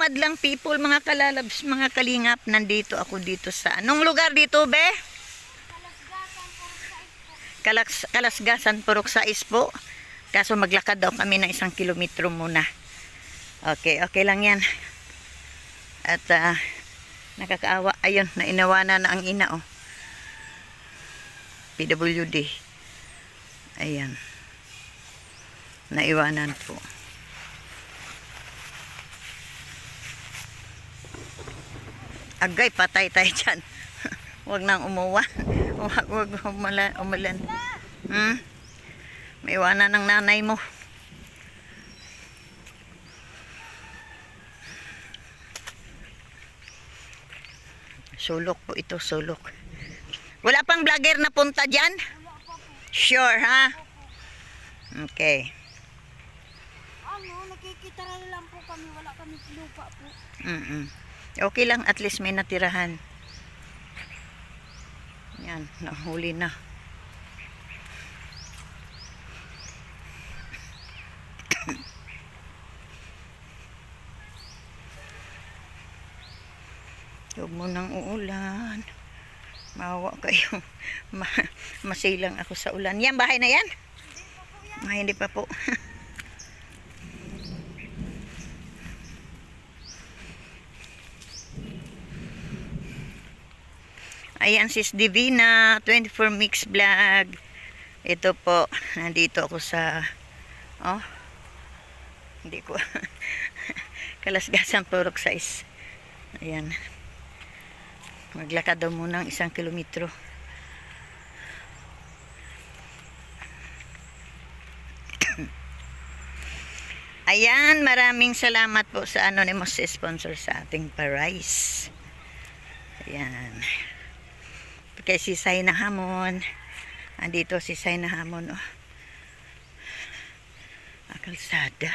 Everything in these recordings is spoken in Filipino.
madlang people, mga kalalabs, mga kalingap. Nandito ako dito sa anong lugar dito, be? Kalasgasan, Purok Sais po. Kaso maglakad daw kami ng 1 kilometro muna. Okay, okay lang yan. At nakakaawa. Ayun, nainawanan na ang ina, oh. PWD. Ayan. Naiwanan po. Agay, patay tayo dyan. Huwag nang umuwan. Huwag umulan. Maiwanan ng nanay mo. Sulok po ito, sulok. Wala pang vlogger na punta dyan? Sure, ha? Okay. Nakikita lang po kami, wala kami lupa po. Okay lang, at least may natirahan. Yan, nahuli na. Huwag mo nang uulan. Mawa kayo. Masilang ako sa ulan. Yan, bahay na yan? Hindi pa po. Ayan, sis Divina, 24 Mix Vlog. Ito po, nandito ako sa, hindi ko, Kalasgasan, Purok Sais. Ayan. Maglakad daw muna ng 1 kilometro. Ayan, maraming salamat po sa anonymous sponsor sa ating pa-rice. Ayan. Kay si Sayna Hamon. Andito si Sayna Hamon, oh. Kalsada.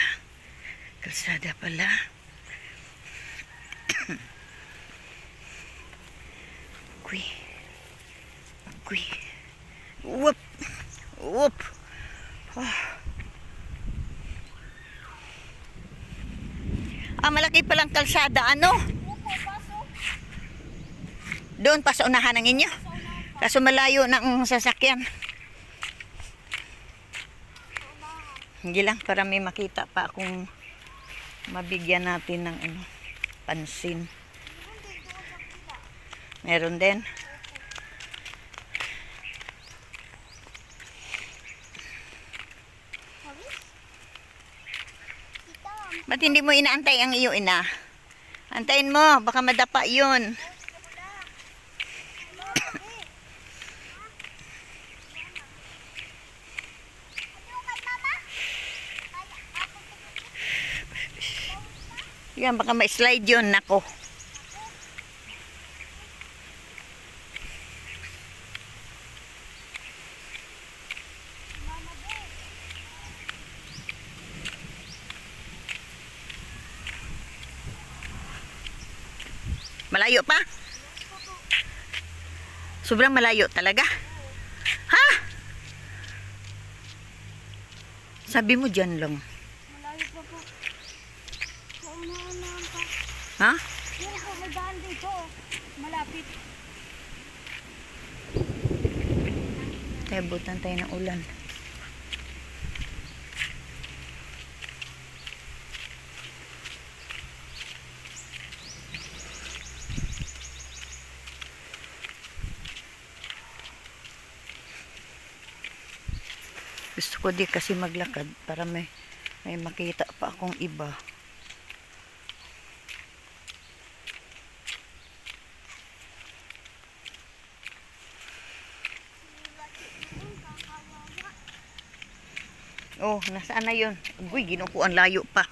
Kalsada pala. Kuy. Kuy. Whoop. Whoop. Oh. Malaki palang kalsada, ano? Doon pa sa unahan ng inyo. Kaso malayo ng sasakyan. Hindi lang, para may makita pa akong mabigyan natin ng pansin. Meron din. Ba't hindi mo inaantay ang iyo ina? Antayin mo, baka madapa yun. Yan, baka ma-slide yun, nako. Malayo pa? Sobrang malayo talaga? Ha? Sabi mo dyan lang. Malayo pa po. Paunahan pa. Ha? Yan po, may daan dito. Malapit. Tayo, butan tayo ng ulan. Gusto ko di kasi maglakad para may makita pa akong iba. Oh, nasaan na yun? Uy, ginoo ko, ang layo pa.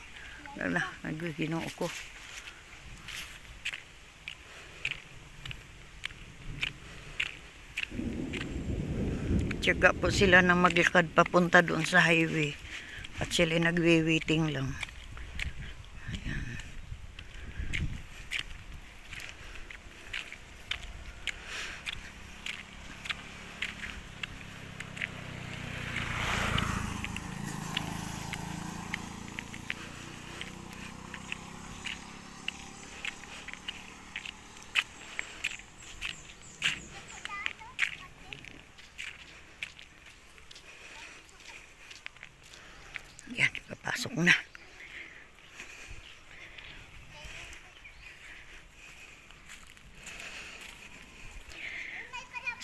Uy, ginoo ko. Tiyaga po sila na maglakad papunta doon sa highway. At sila nagwe-waiting lang. Ayan.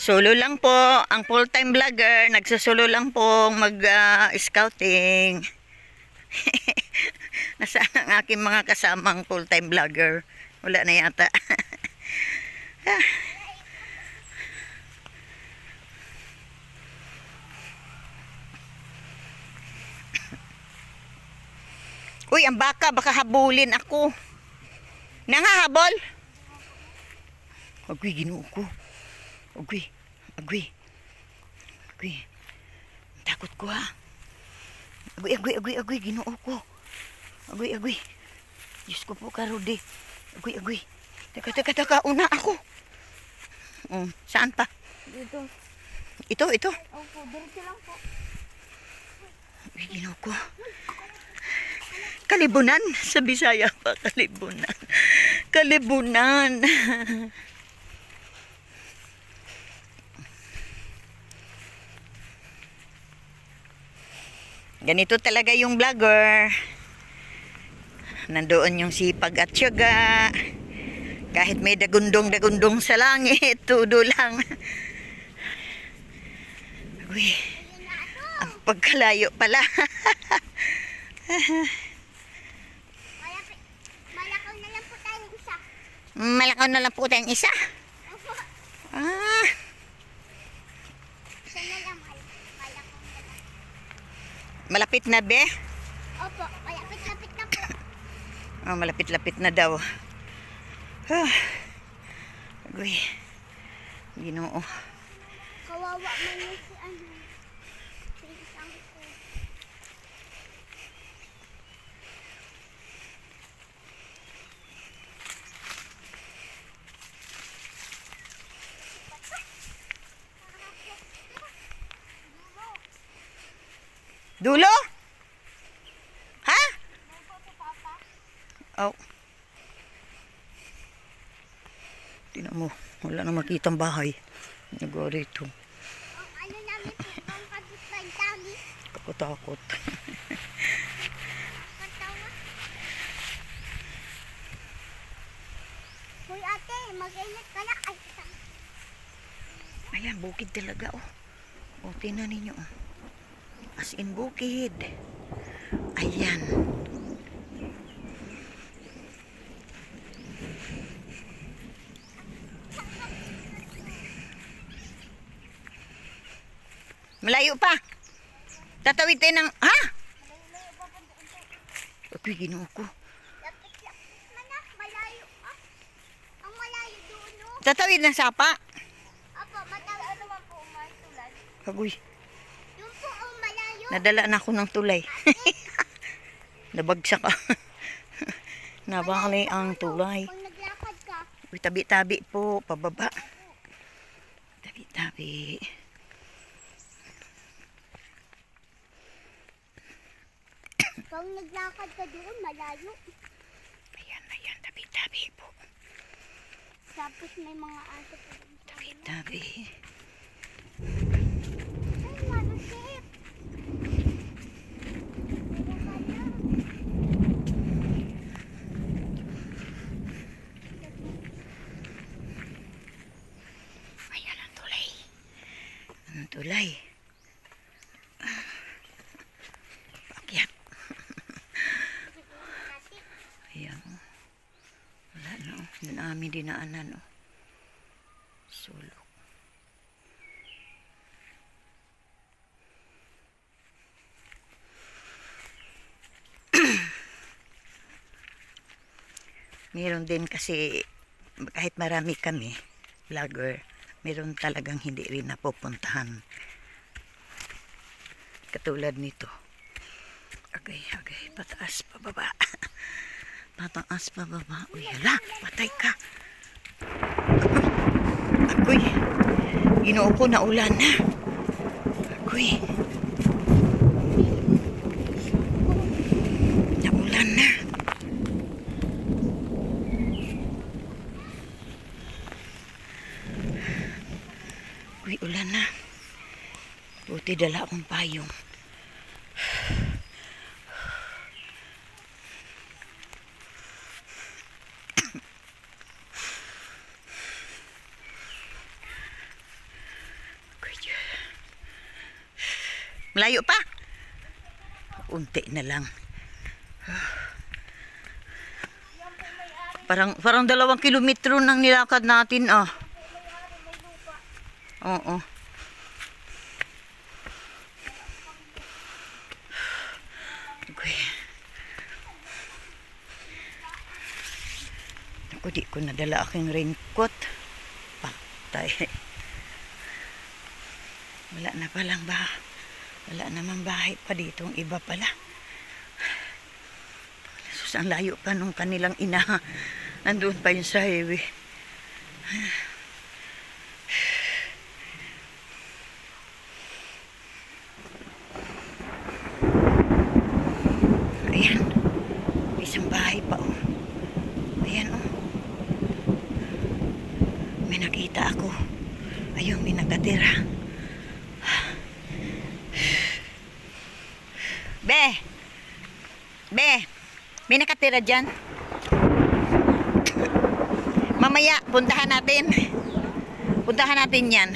Solo lang po, ang full-time vlogger, nagsasolo lang po mag-scouting. Nasaan ang aking mga kasamang full-time vlogger? Wala na yata. Uy, ang baka habulin ako. Nangahabol? Agwi, ginoo ko. Agwi, agwi. Agwi. Takot ko ha. Agwi, ginoo ko. Agwi. Diyos ko po ka, Rudy. Agwi. Teka, una ako. Saan pa? Dito. Ito. Opo, diretso lang po. Agwi, ginoo ko. Kalibunan. Sa Bisaya pa, kalibunan. Kalibunan. Ganito talaga yung vlogger. Nandoon yung sipag at tiyaga. Kahit may dagundong sa langit, tudo lang. Uy, ang pagkalayo pala. Malakaw na lang po tayong isa. Malakaw na lang po tayong isa. Opo. Ah, Isa na lang. Malakaw na lang. malapit na be? Opo, malapit-lapit na po. Oh, malapit-lapit na daw. Uy, Ginoo. Kawawa man yun si ano. Si isang ko. Dulo? Ha? Oh. Tingnan mo, wala na makitang bahay. Nagawa rito. Ang ano namin po, ang kapitbahay dami. Takot. Katawa. Hoy ate, mag-ingat ka na. Ay, isang. Ayan, bukid talaga oh. Oh, tingnan ninyo oh. As in bukid. Ayan. Malayo pa. Tatawid tayo ng... Ha? Ako'y ginoo ko. Lapit-lapit man na. Malayo. Ah, ang malayo doon, no? Tatawid ng sapa. Apo, matawid. Ano man po, tulad? Agoy, Yung po, ang malayo. nadala na ako ng tulay. Nabagsak ka. Nabali ang tulay. Pag naglakad ka, Uy, tabi-tabi po, pababa. Tabi-tabi. pag naglakad ka doon, malayo. Ayan, tabi-tabi po. Tapos may mga aso pa doon. Tabi-tabi. Ay, marusip. Ayan ang tulay. Ang tulay. Paakyat. Ayan. Wala na. Yun amin dinaanan. Sulok. Meron din kasi kahit marami kami vlogger, meron talagang hindi rin napupuntahan. Katulad nito. Agay, pataas, pababa. Pataas, pababa. Uy, hala, patay ka. Agoy, ginoo ko na ulan na. Agoy. Naulan na. Uy, ulan na. Buti dala akong payong. Malayo pa. Unti na lang. Parang 2 kilometro nang nilakad natin, ah. Oo. Okay. Ako, di ko nadala aking raincoat. Patay. Wala na palang wala namang bahay pa dito. Ang iba pala. Sus, ang layo pa nung kanilang ina. Nandun pa yun sa highway. Ayan. Isang bahay pa, oh. Ayan, oh. May nakita ako. Ayun, may nakatira. Be, may nakatira dyan. Mamaya, puntahan natin. Puntahan natin yan.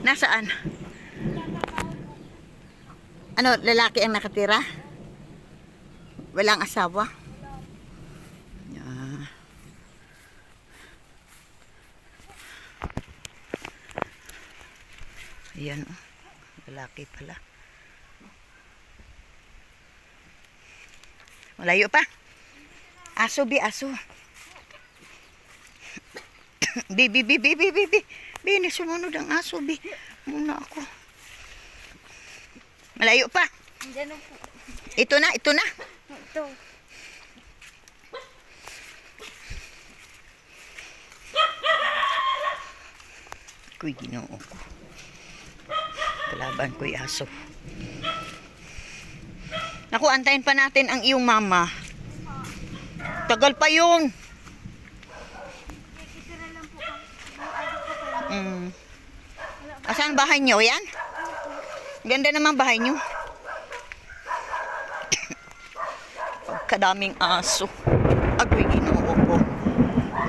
Nasaan? Ano, lalaki ang nakatira? Walang asawa? Ah. Ayan, oh. Lalaki pala. Malayo pa. Aso, aso. Bi, sumunod ang aso, bi. Muna ako. Malayo pa. Diyan po. Ito na. Ito. Kuy, Ginoo ko. Kalaban ko'y aso. Naku, antayin pa natin ang iyong mama. Tagal pa yun. Asan bahay niyo? Yan? Ganda naman bahay niyo. Pagkadaming aso. Agoy, Ginoo ko.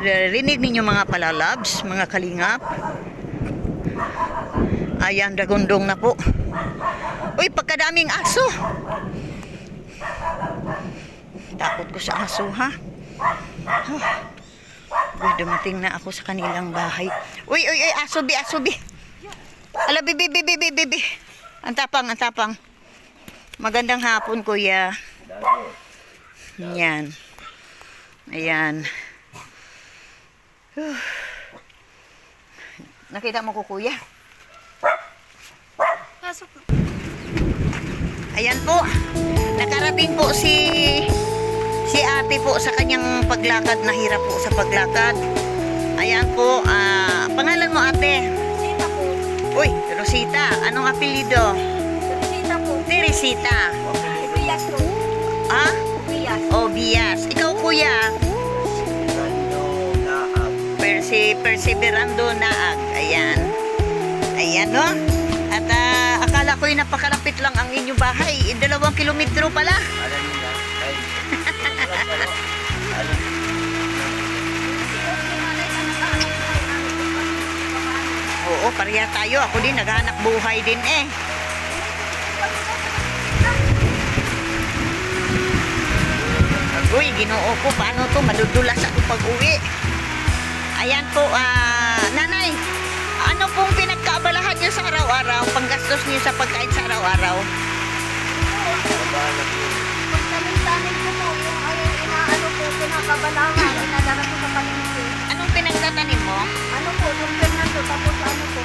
Rinig ninyo mga palalabs, mga kalingap. Ayan, dagundong na po. Uy, pagkadaming aso. Takot ko sa aso, ha? Uy, dumating na ako sa kanilang bahay. Uy, aso, bi. Ala, bibi. Ang tapang. Magandang hapon, kuya. Yan. Ayan. Nakita mo ko, kuya? Pasok po. Ayan po. Nakarating po si ate po sa kanyang paglakad. Nahirap po sa paglakad. Ayan po. Pangalan mo, ate? Rosita po. Uy, Rosita. Anong apelido? Rosita po. Teresita. Bias po. Ha? Bias. O, Bias. Ikaw, kuya? Perseverando Naag. Ayan. Ayan, no? At akala ko'y napakalapit lang ang inyong bahay. 2 kilometro pala. Oo, pareha tayo. Ako din, naghahanap buhay din eh. Uy, Ginoo ko, paano to? Madudulas ako pag-uwi. Ayan po, nanay, ano pong pinagkaabalahan niyo sa araw-araw? Panggastos niyo sa pagkain sa araw-araw? Pagtanim-tanim ko po, yung inaano po, pinakabalangan, inadala ko sa palengke. Anong pinagtatanim mo? Ano po, yung Fernando, tapos ano po.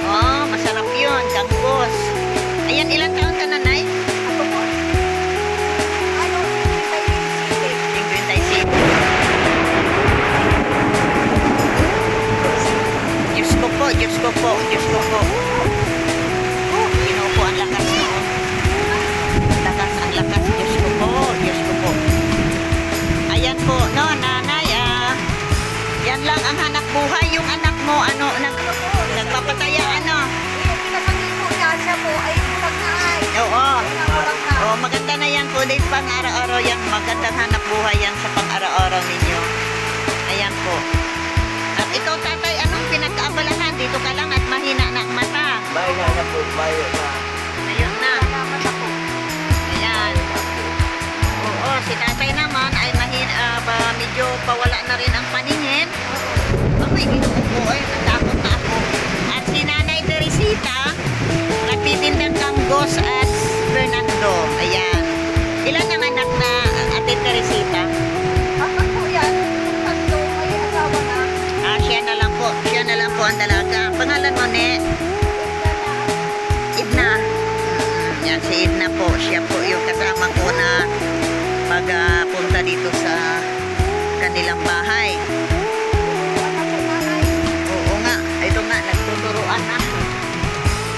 Oh, masarap yun, kangkos. Ayan, ilang taon ka, nanay? Ako po. Ano, Yung 27. Diyos ko po. Ginoo ko, ang lakas noon. Ang lakas. Diyos ko po. Ayan po, no, nanay, yan lang ang hanap buhay. Yung anak mo, nagpapataya, ano? yung pinapagin po niya siya po, ay pagkain. Oo. Pinakulang na. Oh, maganda na yan po. Dahil pang araw-araw yan. Magandang hanap buhay yan sa pang araw-araw ninyo. Ayan po. At ikaw, tatay, anong dito ka lang at mahina na ang mata. Bayo na po, bayo na. Ayun na. Salamat ako. Ayan. Oo, si tatay naman ay medyo pawala na rin ang paningin. Ako, inuupo ay natakot na ako. At si Nanay Teresita, nagtitindang kanggos at Fernando. Ayan. Ilan ang anak na Ate Teresita? Apat po yan. Tatlo may asawa na. Siya na lang po. Siya na lang po ang dalaga. Pangalan mo, Ne? Idna. Yan, si Idna po. Siya po yung kasama ko na pagpunta dito sa kanilang bahay. Oo nga. Ito nga, nagtuturuan na.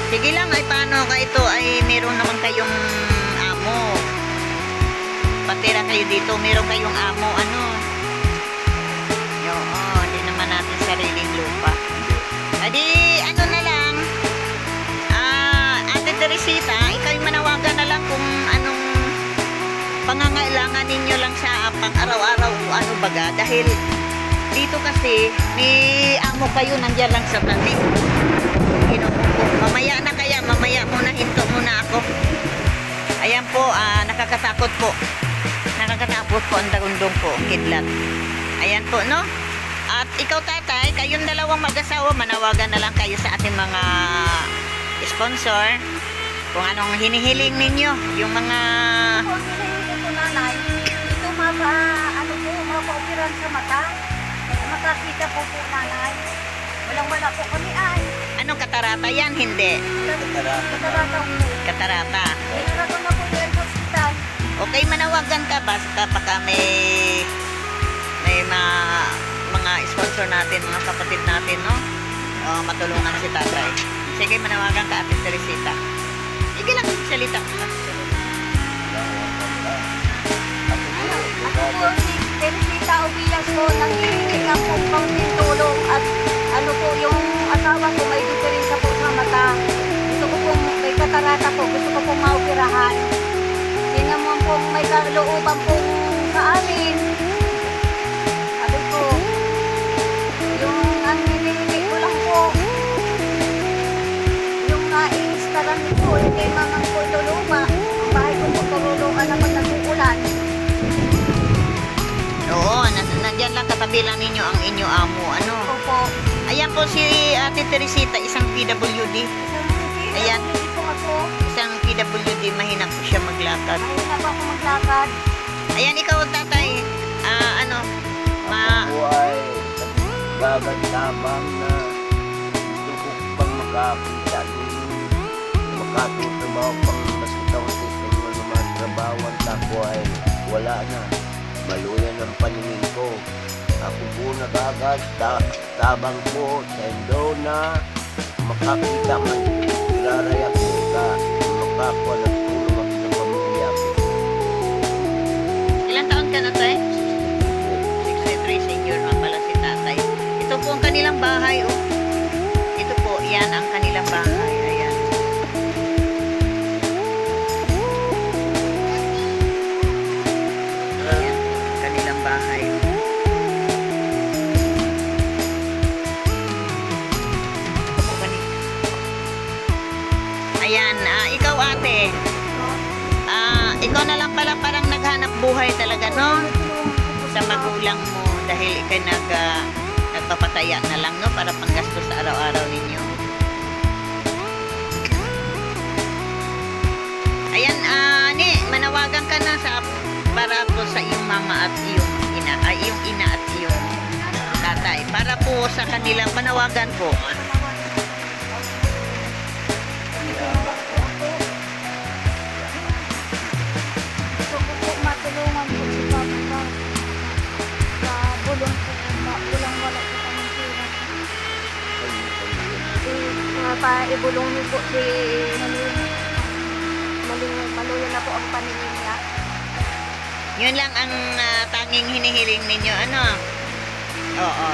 Sige lang, ay paano ka ito? Ay meron naman kayong amo. Patira kayo dito. Meron kayong amo. Ano? Oo, hindi naman natin sariling lupa. Adi, ano na lang, Ate Teresita, ikaw yung manawagan na lang kung anong pangangailangan ninyo lang sa pang-araw-araw, ano baga, dahil dito kasi, may amo kayo nandiyan lang sa tabi. Inuupo. Mamaya na kaya, mamaya muna, hinto muna ako. Ayan po, nakakatakot po. Nakakatakot po ang dagundong po, kidlat. Ayan po, no? At ikaw, tatay, kayong dalawang mag-asawa, manawagan na lang kayo sa ating mga sponsor kung anong hinihiling ninyo, yung mga Ako, hinihingi ko nanay. Ito ano po, mapa-operan sa mata. Makakita po po nanay. Walang-wala po kami ay. anong katarata yan, hindi Katarata po. katarata. Ito ko na po yan sa hospital. Okay, manawagan ka basta baka may mga sponsor natin, mga kapatid natin, no? Matulungan si tatay. Sige, manawagan ka, Ate Teresita. Sige lang, salita. Ako po si Teresita Obilas po, nangihingi lang po pang tulong at ano po yung asawa ko may diferensya po sa mata. Gusto ko pong may katarata po, gusto ko pong maoperahan. Yun naman pong may kalooban pong sa amin. Sabi ko, yung ang hinihingi ko lang po, yung naiistaran ko, hindi mamang po tulungan. Ang bahay ko po tulungan naman nag-uulan. Oo, nandyan lang katabi lang ninyo ang inyo amo. Ano? Opo. Ayan po si Ate Teresita, isang PWD. Ayan. Hindi po ako. Isang PWD, mahina po siya maglakad. Mahina pa ako maglakad. Ayan, ikaw, tatay. Ano? Ako ay nagbabantabang na gusto ko pang makakita makatutrabaho pang masitaw-tit ng mga trabaho at ako ay wala na. Maluyan ang paningin ko. Ako po nagagad, tabang po, sendo na makakita man. Iraraya ko ka, makakuha ng tulong ako sa pamilya ko. Ilang taon ka na, tay? 63, senior na pala si tatay. Ito po ang kanilang bahay, oh. Ito po, yan ang kanilang bahay. Ayan. Ayan, kanilang bahay. Ayan, ikaw, ate. Ikaw na lang pala parang naghanap buhay talaga, no? Sa magulang mo dahil ikay nagpapataya na lang, no? Para panggastos sa araw-araw ninyo. Ayan, manawagan ka na para po sa iyong mama at iyong ina at iyong tatay. Para po sa kanilang manawagan po. Gusto ko po matulungan po si Papa sa bulong po. Bulang wala po kami tira. Ibulong niyo po si maluya na po ang paningin niya. Yun lang ang tanging hinihiling ninyo, ano? Oo.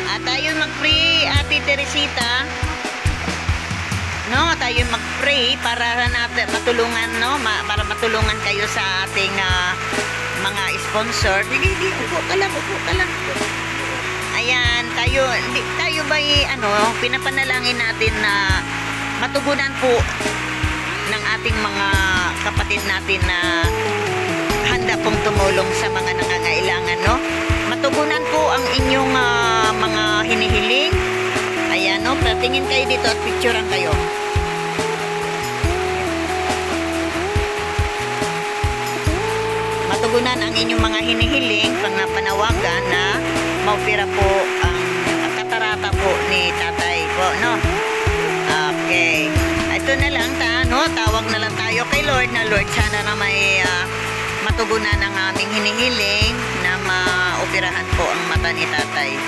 At tayo mag-pray, Ate Teresita. No, tayo mag-pray para natin matulungan, no? Para matulungan kayo sa ating mga sponsor. Sige, upo ka lang, upo ka lang. Ayan, tayo ba pinapanalangin natin na matugunan po ng ating mga kapatid natin na handa pong tumulong sa mga nangangailangan, no? Matugunan po ang inyong mga hinihiling. Ayan, no? Tingin kayo dito at picturean kayo. Matugunan ang inyong mga hinihiling, panawagan na maupira po ang katarata po ni tatay po, no? Okay. Ito na lang, tawag na lang tayo kay Lord na Lord, sana na may matugunan ang aming hinihiling na maoperahan po ang mata ni tatay.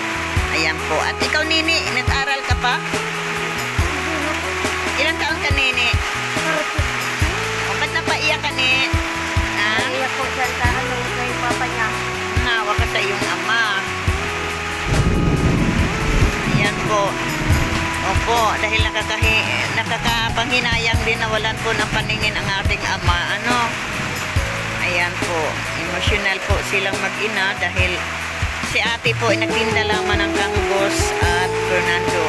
Ayan po. At ikaw, Nini, nag-aral ka pa? Ilang taon ka, Nini? O, ba't napaiyak ka, Nini? Iyak po siya sa kay papa niya. Nawa ka sa iyong ama. Ayan po. Opo, dahil nakakapanghinayang din na walan po ng paningin ang ating ama. Ayan po. Emotional po silang mag-ina dahil si ate po ay nagtinda lamang ng Kanggos at Fernando.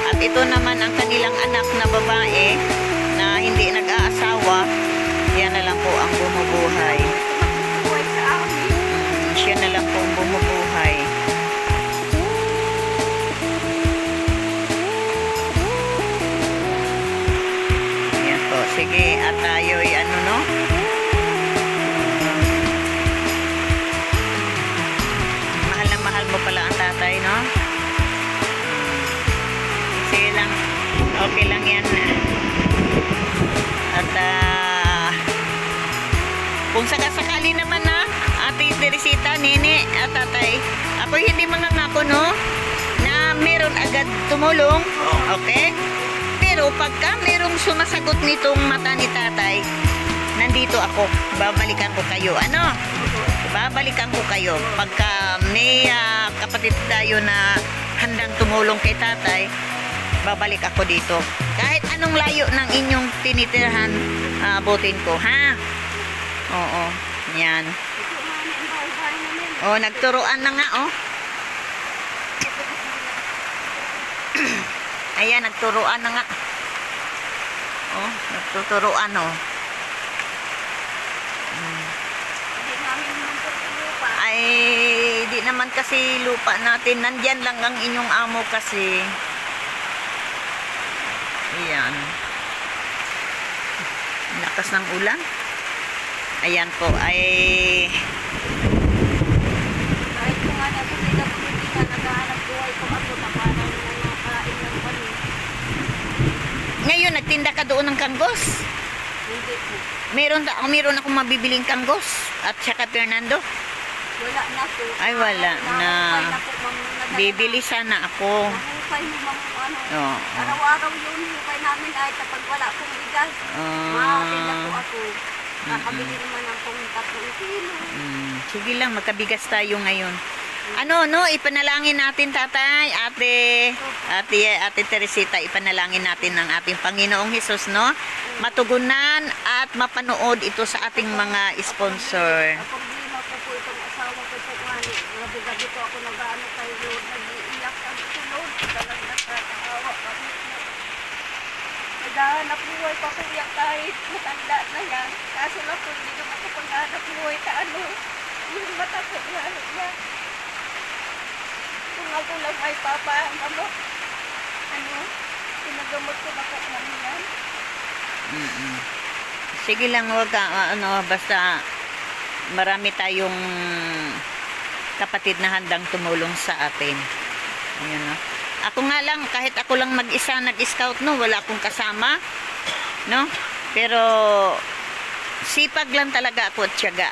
At ito naman ang kanilang anak na babae na hindi nag-aasawa. Yan na lang po ang bumubuhay. Buhay sa amin. Siya na lang po ang bumubuhay. Yan po. Sige, at tayo'y mahal na mahal mo pala ang tatay, no? Sige lang. Okay lang yan. At kung sakasakali naman na Ate Teresita, Nini at tatay, ako hindi mangangako, no, na meron agad tumulong, okay? Pero pagka merong sumasagot nitong mata ni tatay, nandito ako, babalikan ko kayo. Babalikan ko kayo pagka may kapatid tayo na handang tumulong kay tatay. Babalik ako dito. Kahit anong layo ng inyong tinitirhan, abutin ko, ha? Oo, yan. Oh, nagturuan na nga, oh. Ayan, nagturuan na nga. Oh, nagtuturuan, oh. Ay, di naman kasi lupa natin. Nandyan lang ang inyong amo kasi. Ayan. Lakas ng ulan. Ayan po, ay Kahit kung ano po sila po hindi ka naghahanap buhay kung ako na parang nakain ng kami. ngayon nagtinda ka doon ng Kanggos. Hindi po. Meron akong mabibiling Kanggos at saka Fernando. Wala na po. Ay, wala na. Nahukay na po, ma'am, nadala Bibili sana ako. Nahukay mo, ma'am, Oo. Araw-araw yun, hukay namin ay kapag wala pong bigas. Makatinda po ako. Nakabili naman ng pong 3 kilo. Sige lang, magkabigas tayo ngayon. Ipanalangin natin, tatay, ate Teresita, ipanalangin natin ng ating Panginoong Hesus, no? Matugunan at mapanood ito sa ating mga sponsor. Ang problema ko po itong asawa ko po, mani. Gabi-gabi po ako nag-ano kay Lord, nag-iiyak ang tulog. Talagang nakakaawa kami. Naghahanap buhay pa po yan kahit matanda na yan. Kaso lang po, hindi naman ako paghahanap buhay ka yung mata po niya. Kung ako lang ay papagamot, pinagamot ko na po namin yan. Sige lang, wag ka, basta marami tayong kapatid na handang tumulong sa atin. Ayan, no? Ako nga lang, kahit ako lang mag-isa nag-scout, no, wala akong kasama, no? Pero sipag lang talaga ako at tiyaga.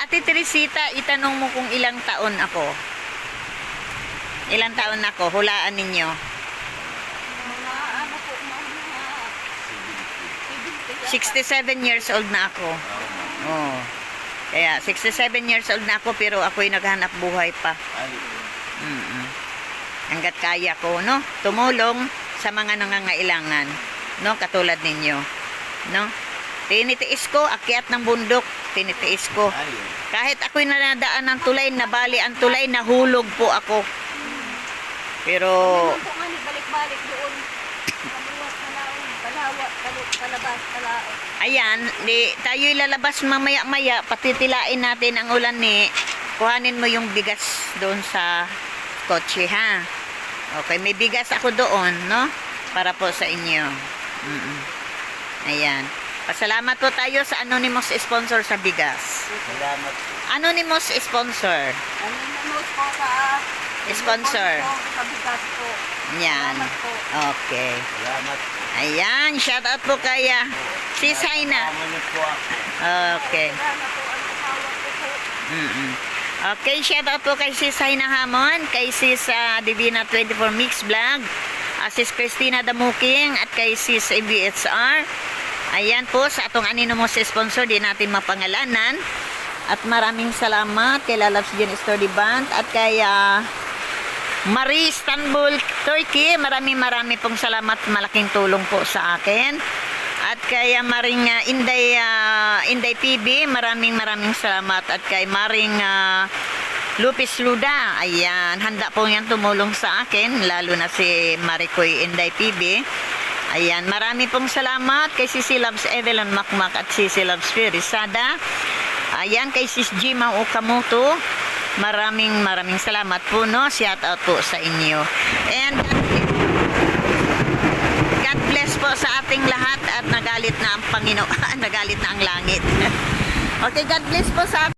Ate Teresita, itanong mo kung ilang taon ako. Ilang taon ako? Hulaan ninyo. Mga ano po, mga 67 years old na ako. Oh. Kaya 67 years old na ako pero ako'y naghanap buhay pa. Hanggat kaya ko, no? Tumulong sa mga nangangailangan, no? Katulad ninyo, no? Tinitiis ko, akyat ng bundok, tinitiis ko. Kahit ako'y nanadaan ng tulay, nabali ang tulay, nahulog po ako. Pero, Kung po nga ni balik-balik doon. Kaluwas na laon. Kalawa, kalabas, kalao. ayan, tayo lalabas mamaya-maya, patitilain natin ang ulan ni. Kuhanin mo yung bigas doon sa kotse, ha? Okay, may bigas ako doon, no? Para po sa inyo. Ayan. Pasalamat po tayo sa anonymous sponsor sa bigas. Salamat. Anonymous sponsor. Ano naman po sa... Sponsor. Sa bigas po. Yan. Salamat po. Okay. Salamat. Ayan, shout out po kaya Sis Haina. Kasama niyo po ako. Okay. Salamat po ang asawa ko po. Okay, shout out po kay Sis Haina Hamon, kay Sis Divina 24 Mix Vlog, Sis Christina Damuking, at kay Sis ABHR. Ayan po, sa atong anonymous sponsor, di natin mapangalanan. At maraming salamat kay Lalabs Jen Sturdy Band at kay Marie Istanbul, Turkey. Maraming pong salamat. Malaking tulong po sa akin. At kay Maring Inday PB, maraming salamat. At kay Maring Lupis Luda, ayan, handa po yan tumulong sa akin, lalo na si Maricoy Inday PB. Ayan, marami pong salamat kay Sisi Loves Evelyn Makmak at Sisi Loves Firisada. Ayan, kay Sis Jima Okamoto. Maraming salamat po, no? Shout out po sa inyo. And God bless po sa ating lahat at nagalit na ang Panginoon, nagalit na ang langit. Okay, God bless po sa